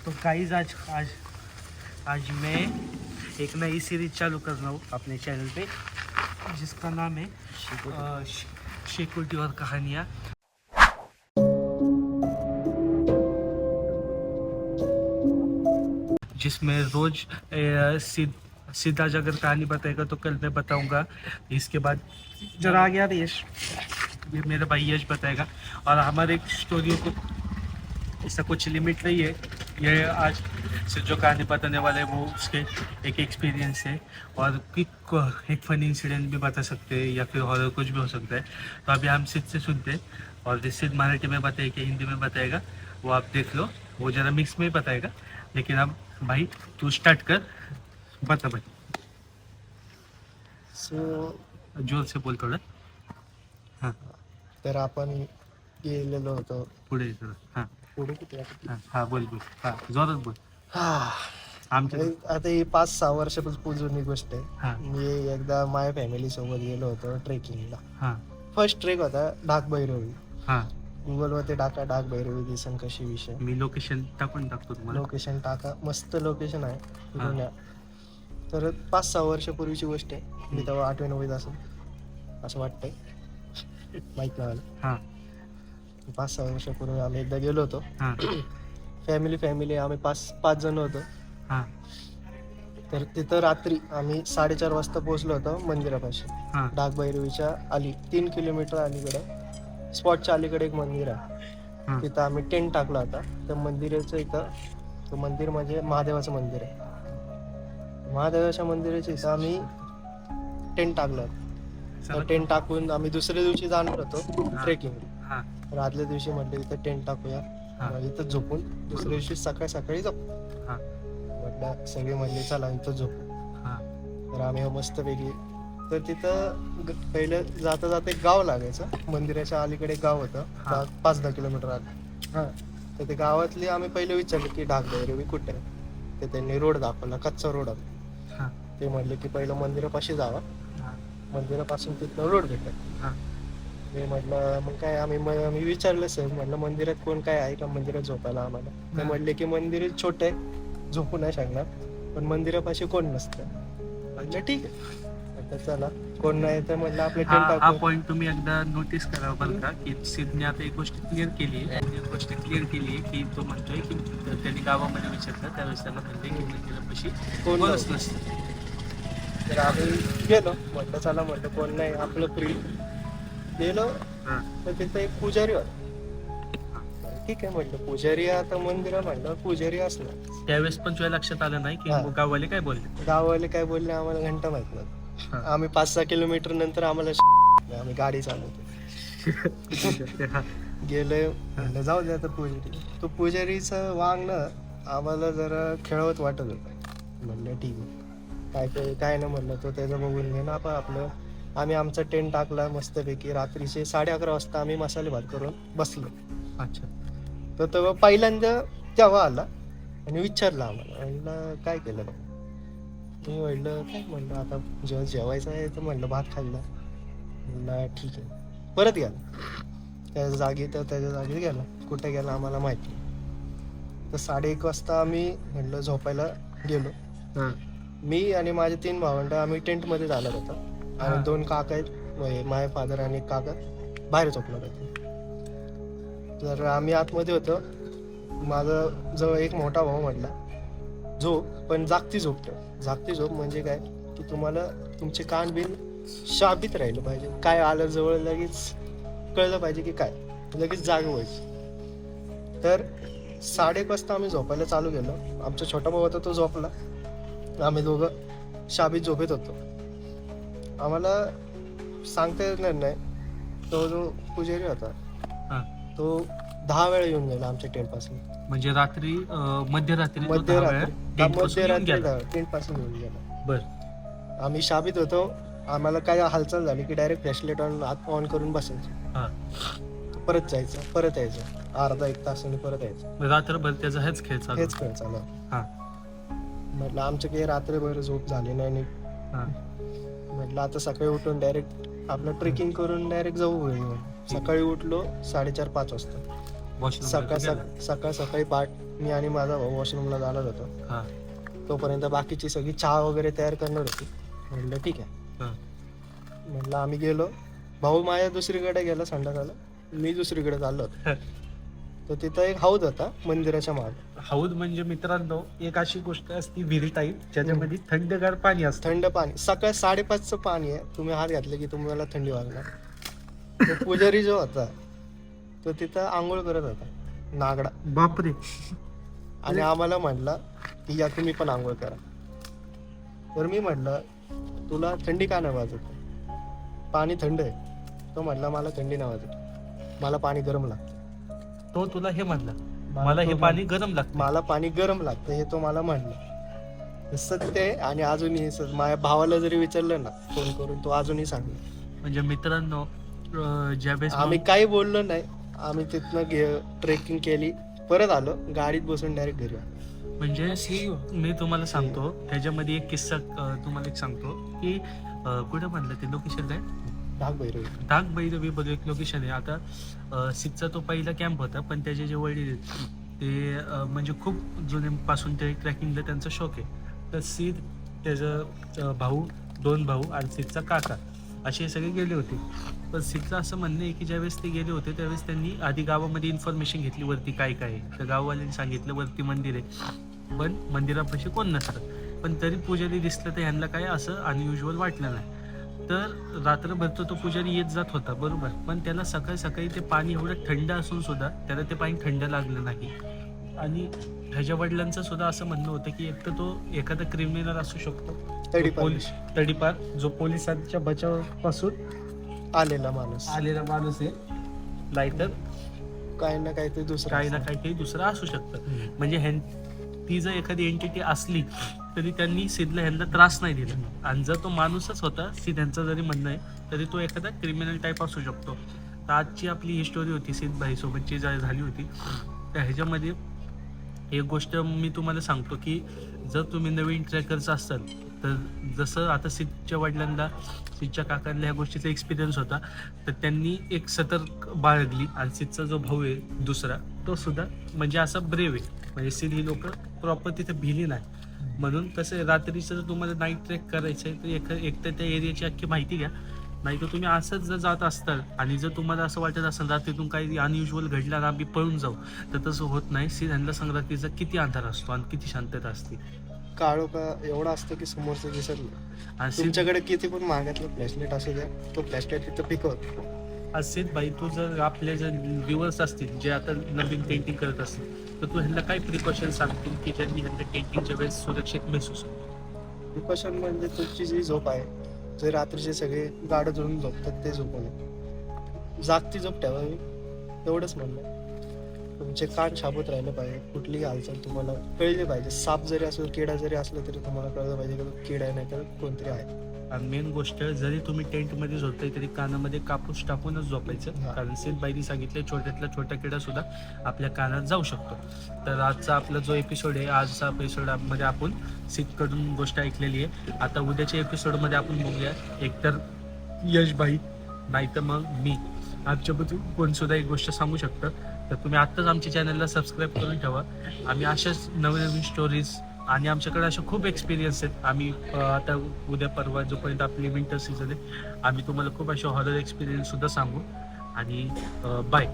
तो गाइस आज आज आज मैं एक नई सीरीज चालू कर रहा हूँ अपने चैनल पे, जिसका नाम है शेकुटी और कहानियाँ। जिसमें रोज सीधा अगर कहानी बताएगा तो कल मैं बताऊंगा। इसके बाद जरा आ गया यश, ये मेरा भाई यश बताएगा। और हमारे स्टोरियों को इसका कुछ लिमिट नहीं है, ये आज से जो कहानी बताने वाला है वो उसके एक एक्सपीरियंस है, और एक फनी इंसिडेंट भी बता सकते हैं या फिर हॉरर कुछ भी हो सकता है। तो अभी हम सिद्ध से सुनते हैं, और सिद्ध मराठी में बताएगा हिंदी में बताएगा वो आप देख लो, वो ज़रा मिक्स में ही बताएगा। लेकिन अब भाई तू स्टार्ट कर, बता भाई। जोर से बोल थोडं। हां, तर आपण गेलेलो होतो पुढे थोडं. हां पुढे किती वाटत हां हां बोल बोल. हां जोरात बोल. आमच्या आता ही 5-6 वर्षापूर्वी गोष्ट हां आहे. मी एकदा माझ्या फॅमिली सोबत गेलो होतो ट्रेकिंगला. हां फर्स्ट ट्रेक होता डाक भैरवी. हां. गुगलवरती टाका डाक भैरवी दिसन कशी विषय. मी लोकेशन टाकून टाकतो तुम्हाला. लोकेशन टाका, मस्त लोकेशन आहे हां. पुण्या. तर 5-6 वर्षापूर्वीची गोष्ट आहे. मी तेव्हा 8वी 9वीत असेल असं वाटतंय, माहित नाही मला. हां 5-6 वर्षापूर्वी आम्ही एकदा गेलो होतो. हां फॅमिली आम्ही 5 जण होतो. हां तर तिथं रात्री आम्ही 4:30 वाजता पोहोचलो होतो मंदिरापाशी. हां डाकभैरवीच्या 3 किलोमीटर अलीकडे स्पॉटच्या अलीकडे एक मंदिर आहे. हां. तिथं आम्ही टेंट टाकला होता. त्या मंदिराचं इथं, तो मंदिर म्हणजे महादेवाचं मंदिर आहे. महादेवाच्या मंदिराच्या इथं आम्ही टेंट टाकलं होतं. टेंट टाकून आम्ही दुसऱ्या दिवशी जाणार होतो ट्रेकिंग. हां तर आदल्या दिवशी म्हटलं इथं टेंट टाकूया, इथं झोपून दुसऱ्या दिवशी सकाळी जाऊ. हां म्हटलं सगळे म्हणले चला इथं झोपू. हां तर आम्ही मस्तपैकी, तर तिथं पहिलं जाता जाता एक गाव लागायचं. मंदिराच्या अलीकडे एक गाव होतं, 5-10 किलोमीटर आलं. हां, तर ते गावातली आम्ही पहिले विचारलं की डाक भैरवी कुठे आहे. तर त्यांनी रोड दाखवला, कच्चा रोड होता. हां ते म्हणले की पहिलं मंदिरापाशी जावा, हां मंदिरापासून तिथनं रोड भेटेल. हां मी म्हटलं मग काय, आम्ही विचारलं सर, म्हटलं मंदिरात कोण काय आहे का मंदिरात झोपायला आम्हाला. ते म्हणले की मंदिर छोटं आहे, झोपू नाही शकणार, पण मंदिरापाशी कोण नसतं. म्हटलं ठीक आहे. म्हटलं चला, कोण नाही तर म्हटलं आपले टेंट हा टाकू. पॉईंट तुम्ही एकदा नोटीस करा बरं का, की सिद्धने आता एक गोष्ट क्लिअर केली आहे, की तो म्हणतोय की त्यांनी गावामध्ये विचारलं त्यावेळेस त्याला म्हणले की मंदिरापाशी कोणच नसतं. तर आम्ही गेलो, म्हटलं चला, म्हटलं कोण नाही आपलं फ्री. गेलो तर तिथं एक पुजारी होता. ठीक आहे म्हटलं, पुजारी आता मंदिर म्हटलं पुजारी असणार. त्यावेळेस पण तुझ्या लक्षात आलं नाही की गाववाले काय बोलले. गाववाले काय बोलले आम्हाला घंटा माहित नव्हतं. आम्ही 5-6 किलोमीटर नंतर आम्हाला आम्ही गाडी चालवतो गेलोय. म्हणलं जाऊ दे आता पुजारी. तो पुजारीचं वागणं आम्हाला जरा खेळवत वाटत होतं. म्हणलं ठीक आहे, काय ना म्हणलं, तो त्याचं बघून घे ना आपलं. आम्ही आमचा टेंट टाकला मस्तपैकी. रात्रीचे 11:30 वाजता आम्ही मसाले भात करून बसलो. अच्छा. तर तेव्हा पहिल्यांदा तेव्हा आला आणि विचारलं आम्हाला, म्हणलं काय केलं बघ. मी म्हणलं काय, म्हणलं आता जेव्हा जेवायचं आहे तर म्हणलं भात खाल्ला. म्हणलं ठीक आहे. परत गेला त्याच्या जागी गेला. कुठे गेला आम्हाला माहिती. तर 1:30 वाजता आम्ही म्हणलं झोपायला गेलो. मी आणि माझे 3 भावंड आम्ही टेंटमध्ये जाणार होतो, आणि 2 काका आहेत, माझे फादर आणि एक काका बाहेर झोपणार होते. तर आम्ही आतमध्ये होतो. माझं जवळ एक मोठा भाऊ म्हटला झोप, पण जागती झोप म्हणजे काय की तुम्हाला तुमचे कान बिन शाबीत राहिलं पाहिजे. काय आलं जवळ लगेच कळलं पाहिजे की काय, लगेच जाग व्हायची. तर 1:30 वाजता आम्ही झोपायला चालू केलो. आमचा छोटा भाऊ होता, तो झोपला. आम्ही दोघं शाबीत झोपेत होतो. आम्हाला सांगता येणार नाही, तो जो पुजारी होता तो 10 वेळा येऊन गेला आमच्या टेंट पासून. म्हणजे रात्री मध्यरात्री टेंट पासून येऊन गेला. बर. आम्ही शाबीत होतो. आम्हाला काय हालचाल झाली की डायरेक्ट फ्लॅशलाईट ऑन करून बसायचं. परत जायचं, परत यायचं, अर्धा 1 तासाने परत यायचं. रात्रभर त्याचा हेच खेळ चालू. म्हटलं आमचं काही रात्रभर झोप झाली नाही. म्हटलं आता सकाळी उठून डायरेक्ट आपलं ट्रेकिंग करून डायरेक्ट जाऊ. सकाळी उठलो 4:30-5 वाजता. सकाळी मी आणि माझा भाऊ वॉशरूमला जाणार होतो. हां तोपर्यंत बाकीची सगळी चहा वगैरे तयार करणार होती. म्हटलं ठीक आहे. हां म्हटलं आम्ही गेलो. भाऊ माझ्या दुसरीकडे गेला संडासाला, मी दुसरीकडे चाललो होतो. तर तिथं एक हौद होता मंदिराच्या मागे. हौद म्हणजे मित्रांनो एक अशी गोष्ट असते विहिरी टाईप ज्याच्यामध्ये थंडगार पाणी असतं. थंड पाणी, सकाळ 5:30चं पाणी आहे. तुम्ही हात घातले की तुम्हाला थंडी वाजणार. तो पुजारी जो होता तो तिथं आंघोळ करत होता, नागडा. बापरे. आणि आम्हाला म्हटलं की या तुम्ही पण आंघोळ करा. तर मी म्हटलं तुला थंडी का नाही वाजत? पाणी थंड आहे. तो म्हटला मला थंडी नाही वाजत, मला पाणी गरम लागतं. तो तुला हे म्हणला मला हे पाणी गरम लागतं. मला पाणी गरम लागतं हे तो मला म्हणलं. सत्य आहे. आणि अजूनही माझ्या भावाला जरी विचारलं ना फोन करून, तो अजूनही सांगेल. म्हणजे मित्रांनो ज्यावेळेस आम्ही काही बोललो नाही. आम्ही तिथनं ट्रेकिंग केली, परत आलो, गाडीत बसून डायरेक्ट घरी आलो. म्हणजे मी तुम्हाला सांगतो त्याच्यामध्ये एक किस्सा तुम्हाला एक सांगतो की कुठं म्हणलं ते लोकेशन काय भैरवी. डाक भैरवी बघ एक लोकेशन आहे. आता सिद्धचा तो पहिला कॅम्प होता, पण त्याचे जे वडील आहेत ते म्हणजे खूप जुन्यापासून ते ट्रॅकिंगला त्यांचा शौक आहे. तर सिद्ध त्याचं भाऊ, 2 भाऊ आणि सिद्धचा काका असे सगळे गेले होते. पण सिद्धचं असं म्हणणं आहे की ज्यावेळेस ते गेले होते त्यावेळेस त्यांनी आधी गावामध्ये इन्फॉर्मेशन घेतली वरती काय काय आहे. तर गाववाल्यांनी सांगितलं वरती मंदिर आहे, पण मंदिरापाशी कोण नसतं. पण तरी पुजारी दिसलं तर ह्यांना काय असं अनयुज्युअल वाटलं नाही. तर रात्रभर तो पुजारी येत जात होता बरोबर, पण त्याला सकाळी सकाळी ते पाणी एवढं थंड असून सुद्धा त्याला ते पाणी थंड लागलं नाही. आणि ह्याच्या वडिलांचं सुद्धा असं म्हणणं होतं की एक तर तो एखादा क्रिमिनल असू शकतो, तडीपार जो पोलिसांच्या बचावापासून आलेला माणूस आहे, नाहीतर काही ना काहीतरी दुसरं असू शकतं. म्हणजे ती जर एखादी एंटिटी असली तरी त्यांनी सिद्धला ह्यांना त्रास नाही दिला. आणि जर तो माणूसच होता सिद्धांचं जरी म्हणणं आहे तरी तो एखादा क्रिमिनल टाईप असू शकतो. तर आजची आपली ही स्टोरी होती सिद्ध भाईसोबतची झाली होती. तर ह्याच्यामध्ये एक गोष्ट मी तुम्हाला सांगतो की जर तुम्ही नवीन ट्रॅकर्स असाल तर जसं आता सिद्धच्या वडिलांना, सिद्धच्या काकांना ह्या गोष्टीचा एक्सपिरियन्स होता, तर त्यांनी एक सतर्क बाळगली. आणि सिद्धचा जो भाऊ आहे दुसरा तो सुद्धा म्हणजे असा ब्रेव आहे. म्हणजे सिद्ध ही लोक प्रॉपर तिथे भिली नाही. म्हणून कसं आहे रात्रीचं जर तुम्हाला नाईट ट्रेक करायचं आहे तर एक तर त्या एरियाची अख्खी माहिती घ्या. नाही तर तुम्ही असंच जर जात असताल आणि जर तुम्हाला असं वाटत असेल रात्रीतून काही अनयुज्युअल घडला ना आम्ही पळून जाऊ, तर तसं होत नाही. सिद्ध ह्यांना सांग रात्रीचा किती अंधार असतो आणि किती शांतता असते. काळोखा एवढा असतो की समोरचं दिसत नाही. आणि तुमच्याकडे किती पण महागातलं फ्लॅशलाईट असू द्या, तो फ्लॅशलाईट तिथं पिकवतो. असेल भाई, तू जर आपले जर व्ह्युअर्स असतील जे आता नवीन पेंटिंग करत असतील तर तू ह्यांना काय प्रिकॉशन सांगतील की ज्यांनी ह्यांना पेंटिंगच्या वेळेस सुरक्षित महसूस होईल? प्रिकॉशन म्हणजे तुमची जी झोप आहे, जे रात्रीचे सगळे गाडं झोडून झोपतात ते झोपवणे, जागती झोप ठेवावी एवढंच म्हणणं. तुमचे कान शाबूत राहिले पाहिजे, कुठलीही हालचाल तुम्हाला कळली पाहिजे. साप जरी असलो, किडा जरी असला तरी तुम्हाला कळलं पाहिजे की तो किडा आहे नाही तर कोणतरी आहे. आणि मेन गोष्ट जरी तुम्ही टेंटमध्ये झोपताय तरी कानामध्ये कापूस टाकूनच झोपायचं. कारण सिद्धबाईंनी सांगितलं छोट्यातला छोटा किडा सुद्धा आपल्या कानात जाऊ शकतो. तर आजचा आपला जो एपिसोड आहे, आजचा एपिसोडमध्ये आपण सिद्धकडून गोष्ट ऐकलेली आहे. आता उद्याच्या एपिसोडमध्ये आपण बघूया एकतर यशबाई नाही तर मग मी आमच्याबद्दल कोण सुद्धा एक गोष्ट सांगू शकतं. तर तुम्ही आत्ताच आमच्या चॅनलला सबस्क्राईब करून ठेवा. आम्ही अशाच नवीन नवीन स्टोरीज आणि आमच्याकडे असे खूप एक्सपिरियन्स आहेत. आम्ही आता उद्या परवा जोपर्यंत आपली विंटर सीझन आहे आम्ही तुम्हाला खूप असे हॉरर एक्सपिरियन्स सुद्धा सांगू. आणि बाय.